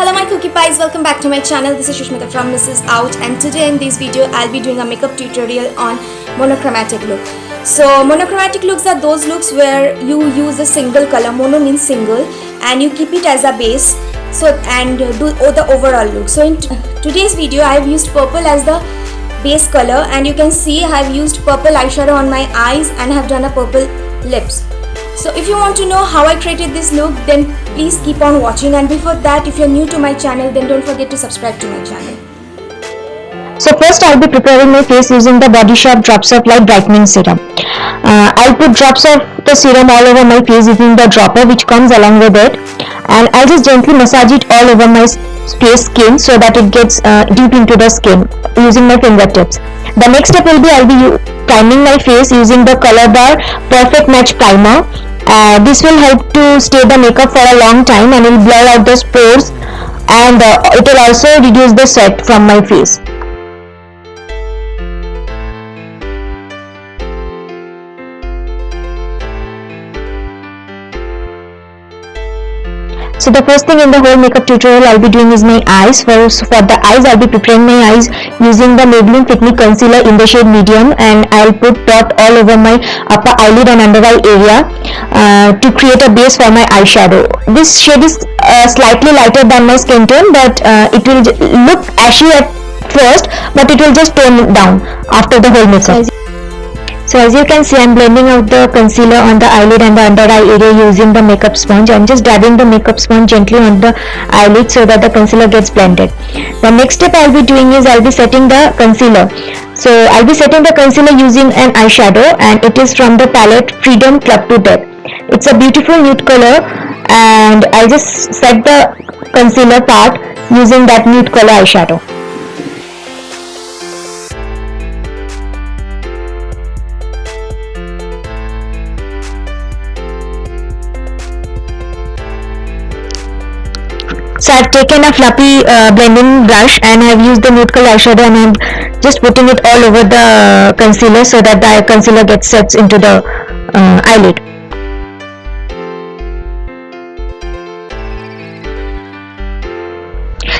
Hello my cookie pies, welcome back to my channel. This is Shushmita from Mrs. Out, and today in this video I'll be doing a makeup tutorial on monochromatic look. So monochromatic looks are those looks where you use a single color, mono means single, and you keep it as a base and do the overall look. So in today's video I've used purple as the base color, and you can see I've used purple eyeshadow on my eyes and have done a purple lips. So if you want to know how I created this look, then please keep on watching, and before that, if you're new to my channel, then don't forget to subscribe to my channel. So first I'll be preparing my face using the Body Shop Drops of Light Brightening Serum. I'll put drops of the serum all over my face using the dropper which comes along with it, and I'll just gently massage it all over my face skin so that it gets deep into the skin using my fingertips. The next step will be I'll be priming my face using the Color Bar Perfect Match Primer. This will help to stay the makeup for a long time, and it will blur out the pores, and it will also reduce the sweat from my face. So the first thing in the whole makeup tutorial I'll be doing is my eyes. First, for the eyes I'll be preparing my eyes using the Maybelline Fit Me Concealer in the shade medium, and I'll put dot all over my upper eyelid and under eye area to create a base for my eyeshadow. This shade is slightly lighter than my skin tone, but it will look ashy at first, but it will just tone down after the whole makeup. So as you can see, I'm blending out the concealer on the eyelid and the under eye area using the makeup sponge. I'm just dabbing the makeup sponge gently on the eyelid so that the concealer gets blended. The next step I'll be doing is I'll be setting the concealer. So I'll be setting the concealer using an eyeshadow, and it is from the palette Freedom Club to Death. It's a beautiful nude color, and I'll just set the concealer part using that nude color eyeshadow. So I've taken a fluffy blending brush, and I've used the nude color eyeshadow, and I'm just putting it all over the concealer so that the concealer gets sets into the eyelid.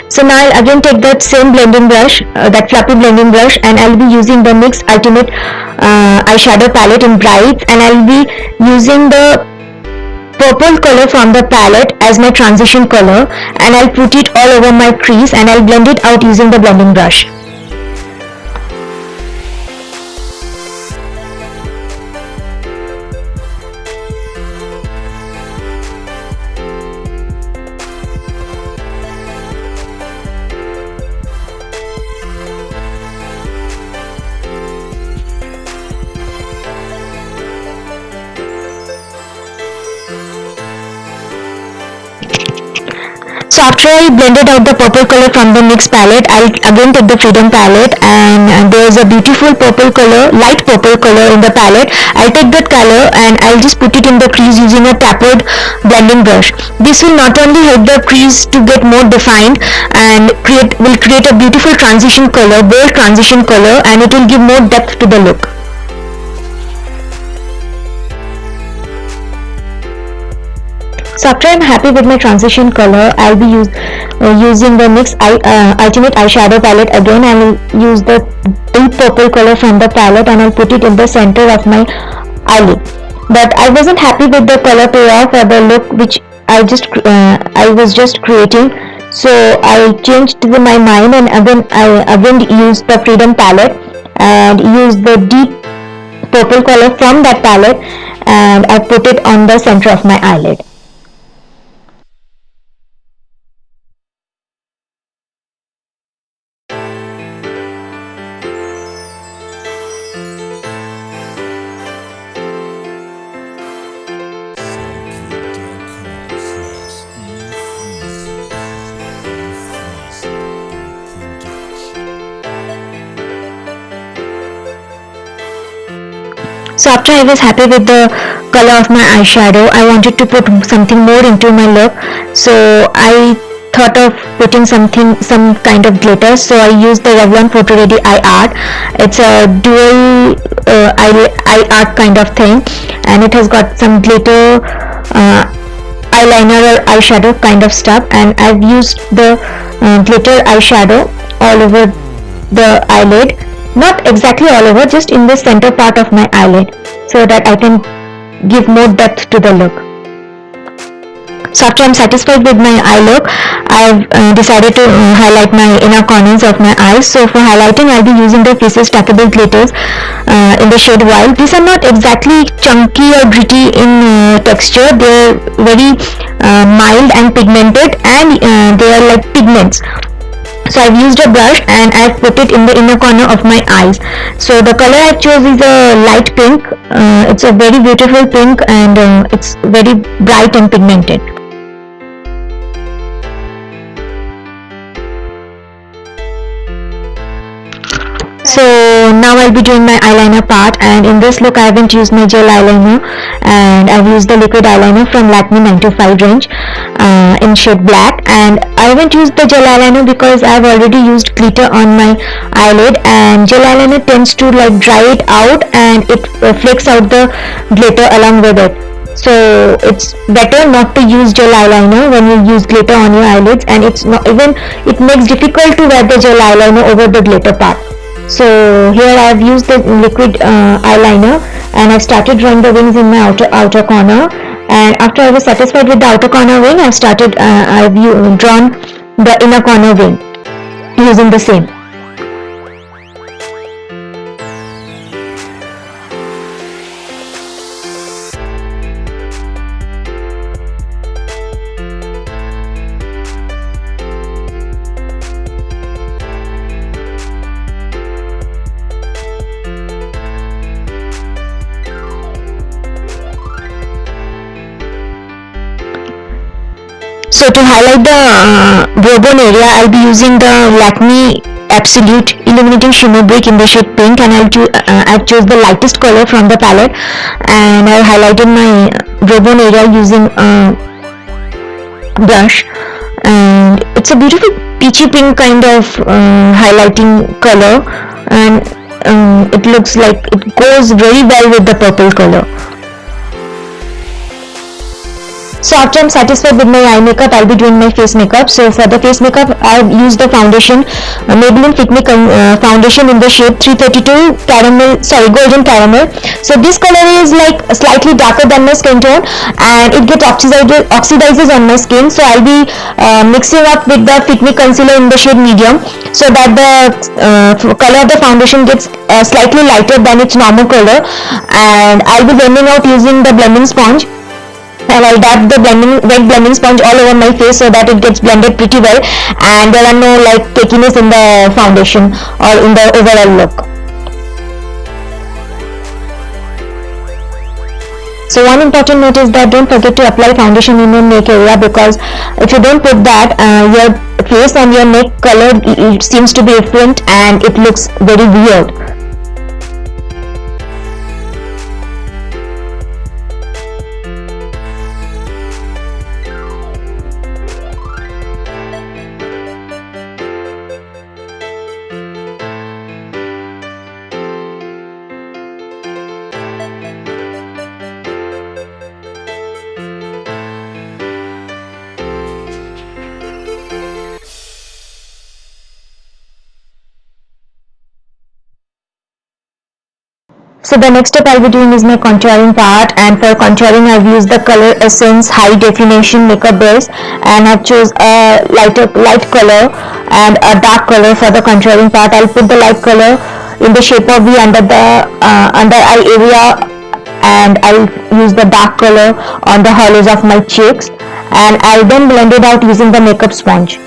So now I'll again take that same blending brush, that fluffy blending brush, and I'll be using the NYX Ultimate eyeshadow palette in Brights, and I'll be using the purple color from the palette as my transition color, and I'll put it all over my crease, and I'll blend it out using the blending brush. So after I blended out the purple color from the NYX palette, I'll again take the Freedom palette, and there's a beautiful purple color, light purple color in the palette. I'll take that color and I'll just put it in the crease using a tapered blending brush. This will not only help the crease to get more defined and will create a beautiful transition color, bold transition color, and it will give more depth to the look. So after I'm happy with my transition color, I'll be using the NYX Ultimate eyeshadow palette again. I will use the deep purple color from the palette, and I'll put it in the center of my eyelid. But I wasn't happy with the color payoff or the look which I was just creating. So I changed my mind, and I used the Freedom palette and used the deep purple color from that palette, and I put it on the center of my eyelid. So after I was happy with the color of my eyeshadow, I wanted to put something more into my look. So I thought of putting some kind of glitter. So I used the Revlon Photo Ready Eye Art. It's a dual eye art kind of thing, and it has got some glitter eyeliner or eyeshadow kind of stuff, and I've used the glitter eyeshadow all over the eyelid, not exactly all over, just in the center part of my eyelid, so that I can give more depth to the look. So after I'm satisfied with my eye look, I've decided to highlight my inner corners of my eyes. So for highlighting, I'll be using the Faces Stackable Glitters in the shade Wild. These are not exactly chunky or gritty in texture. They're very mild and pigmented, and they are like pigments. So I've used a brush and I've put it in the inner corner of my eyes. So the color I chose is a light pink. It's a very beautiful pink, and it's very bright and pigmented. So now I'll be doing my eyeliner part, and in this look I haven't used my gel eyeliner, and I've used the liquid eyeliner from Lakme 925 range in shade black. And I haven't used the gel eyeliner because I've already used glitter on my eyelid, and gel eyeliner tends to like dry it out, and it flakes out the glitter along with it. So it's better not to use gel eyeliner when you use glitter on your eyelids, and it's not even, it makes difficult to wear the gel eyeliner over the glitter part. So here I have used the liquid eyeliner, and I've started drawing the wings in my outer corner. And after I was satisfied with the outer corner wing, I've drawn the inner corner wing using the same. So to highlight the brow bone area, I'll be using the Lakme Absolute Illuminating Shimmer Brick in the shade pink, and I've chosen the lightest color from the palette, and I've highlighted my brow bone area using a brush, and it's a beautiful peachy pink kind of highlighting color, and it looks like it goes very well with the purple color. So after I'm satisfied with my eye makeup, I'll be doing my face makeup. So for the face makeup, I've used the foundation, Maybelline Fit Me foundation in the shade 332 golden caramel. So this color is like slightly darker than my skin tone, and it gets oxidizes on my skin. So I'll be mixing up with the Fit Me concealer in the shade medium, so that the color of the foundation gets slightly lighter than its normal color. And I'll be blending out using the blending sponge, and I'll dab the wet blending sponge all over my face so that it gets blended pretty well, and there are no like cakeiness in the foundation or in the overall look. So one important note is that don't forget to apply foundation in your neck area, because if you don't put that, your face and your neck color seems to be different and it looks very weird. So the next step I'll be doing is my contouring part, and for contouring I've used the Color Essence High Definition Makeup Base, and I've chose a light color and a dark color for the contouring part. I'll put the light color in the shape of V under the under eye area, and I'll use the dark color on the hollows of my cheeks, and I'll then blend it out using the makeup sponge.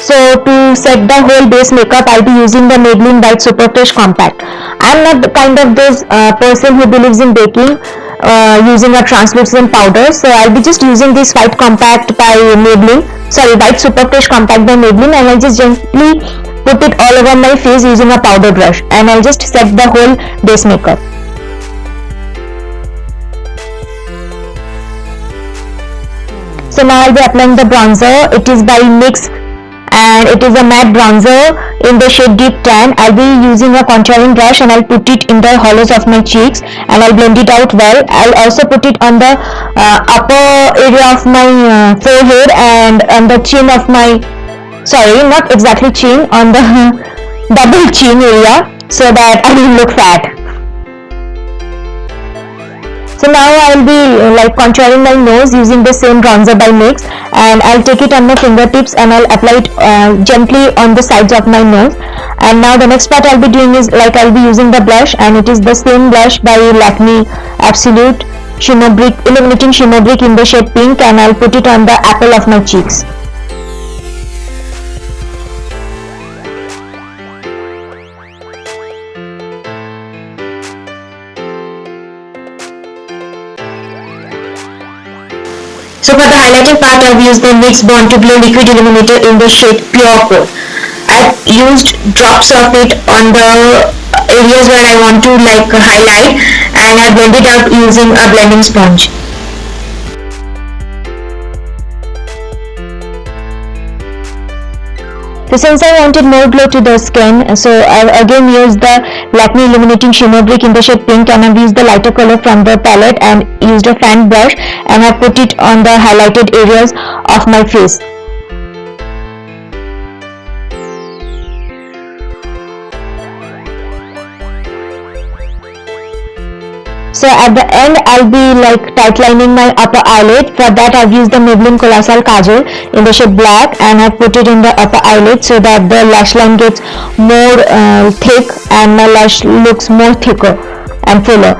So to set the whole base makeup, I'll be using the Maybelline White Super Fresh Compact. I'm not the kind of those person who believes in baking. using a translucent powder. So I'll be just using this white compact by Maybelline, white super fresh compact by Maybelline, and I'll just gently put it all over my face using a powder brush, and I'll just set the whole base makeup. So now I'll be applying the bronzer. It is by NYX and it is a matte bronzer in the shade Deep Tan. I'll be using a contouring brush and I'll put it in the hollows of my cheeks and I'll blend it out well. I'll also put it on the upper area of my forehead and on the chin of my, not exactly chin, on the double chin area, so that I will look fat. So now I'll be contouring my nose using the same bronzer by NYX, and I'll take it on my fingertips and I'll apply it gently on the sides of my nose. And now the next part I'll be doing is I'll be using the blush, and it is the same blush by Lakme Absolute Shimmer Brick, Illuminating Shimmer Brick in the shade Pink, and I'll put it on the apple of my cheeks. So for the highlighting part, I've used the NYX Born to Glow Liquid Illuminator in the shade Pure Coat. I've used drops of it on the areas where I want to highlight, and I've blended out using a blending sponge. So since I wanted more glow to the skin, so I've again used the Lakme Illuminating Shimmer Brick in the shade Pink, and I've used the lighter color from the palette and used a fan brush, and I've put it on the highlighted areas of my face. So at the end, I'll be tight lining my upper eyelid. For that, I've used the Maybelline Colossal Kajal in the shade Black, and I've put it in the upper eyelid so that the lash line gets more thick and my lash looks more thicker and fuller.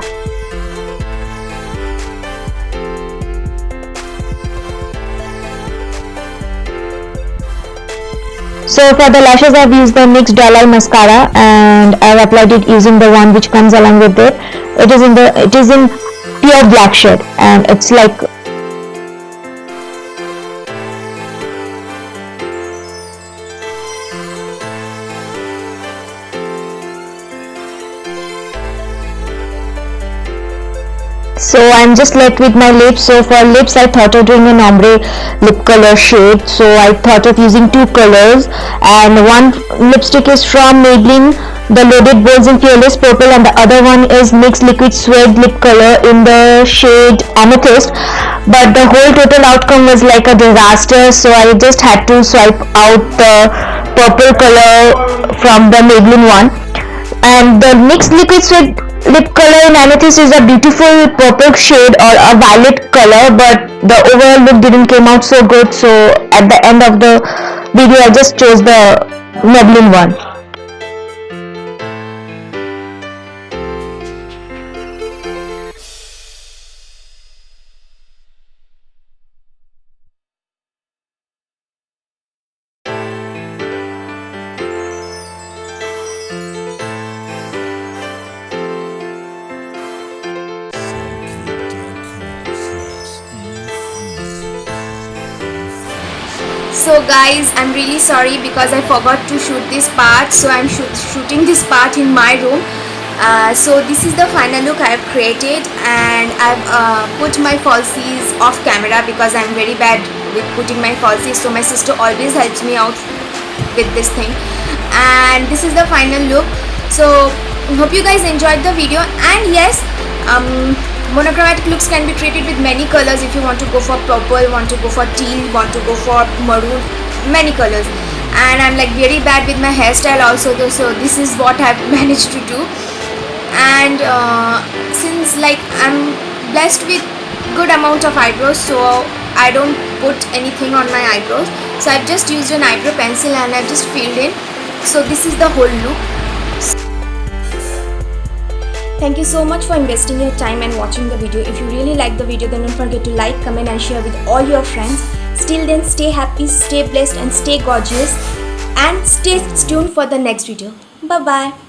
So for the lashes, I've used the NYX Doll Eye Mascara, and I've applied it using the one which comes along with it. It is in pure black shade, and it's So I'm just left with my lips. So for lips, I thought of doing an ombre lip color shade. So I thought of using two colors, and one lipstick is from Maybelline, the Loaded Bold in Fearless Purple, and the other one is NYX Liquid Suede lip color in the shade Amethyst. But the whole total outcome was like a disaster, so I just had to swipe out the purple color from the Maybelline one. And the NYX Liquid Suede lip color in Amethyst is a beautiful purple shade or a violet color, but the overall look didn't came out so good, so at the end of the video I just chose the Maybelline one. So guys, I'm really sorry because I forgot to shoot this part, so I'm shooting this part in my room. So this is the final look I've created, and I've put my falsies off camera because I'm very bad with putting my falsies, so my sister always helps me out with this thing. And this is the final look. So hope you guys enjoyed the video, and yes, monochromatic looks can be created with many colors. If you want to go for purple, want to go for teal, want to go for maroon, many colors. And I'm like very bad with my hairstyle also though, so this is what I've managed to do. And since like I'm blessed with good amount of eyebrows, so I don't put anything on my eyebrows, so I've just used an eyebrow pencil and I've just filled in. So this is the whole look. Thank you so much for investing your time and watching the video. If you really like the video, then don't forget to like, comment and share with all your friends. Till then, stay happy, stay blessed and stay gorgeous, and stay tuned for the next video. Bye bye.